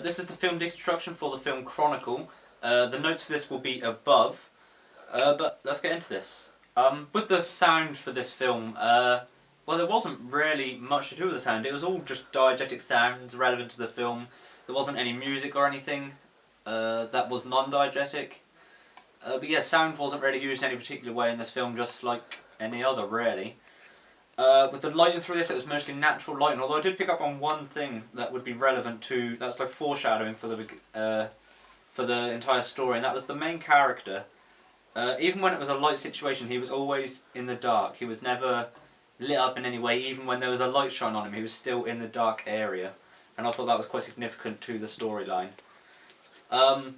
This is the film deconstruction for the film Chronicle. The notes for this will be above, but let's get into this. With the sound for this film, well, there wasn't really much to do with the sound. It was all just diegetic sounds relevant to the film. There wasn't any music or anything that was non-diegetic. But yeah, sound wasn't really used in any particular way in this film, just like any other, really. With the lighting through this, it was mostly natural lighting, although I did pick up on one thing that would be relevant to, that's like foreshadowing for the entire story, and that was the main character. Even when it was a light situation, he was always in the dark. He was never lit up in any way. Even when there was a light shine on him, he was still in the dark area, and I thought that was quite significant to the storyline.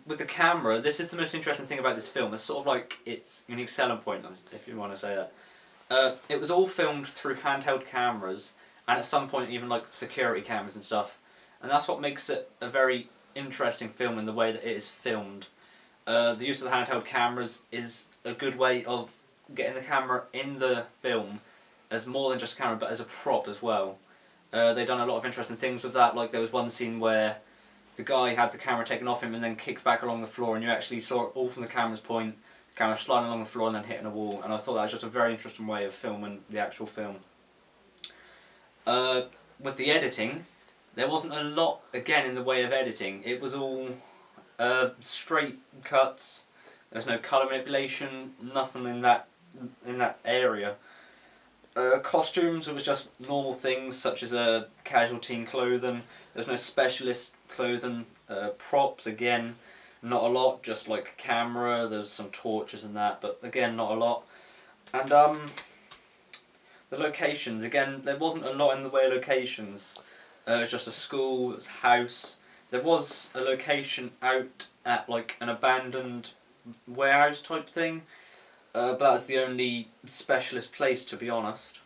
With the camera, this is the most interesting thing about this film. It's sort of like its unique selling point, if you want to say that. It was all filmed through handheld cameras, and at some point even like security cameras and stuff. And that's what makes it a very interesting film in the way that it is filmed. The use of the handheld cameras is a good way of getting the camera in the film as more than just a camera, but as a prop as well. They've done a lot of interesting things with that, like there was one scene where the guy had the camera taken off him and then kicked back along the floor, and you actually saw it all from the camera's point, the camera sliding along the floor and then hitting a wall, and I thought that was just a very interesting way of filming the actual film. With the editing, there wasn't a lot, again, in the way of editing. It was all straight cuts. There was no colour manipulation, nothing in that area. Costumes, it was just normal things such as casual teen clothing. There was no specialist clothing. Props, again, not a lot, just like a camera, there was some torches and that, but again, not a lot. And the locations, again, there wasn't a lot in the way of locations. It was just a school, it was a house. There was a location out at like an abandoned warehouse type thing, but that was the only specialist place, to be honest.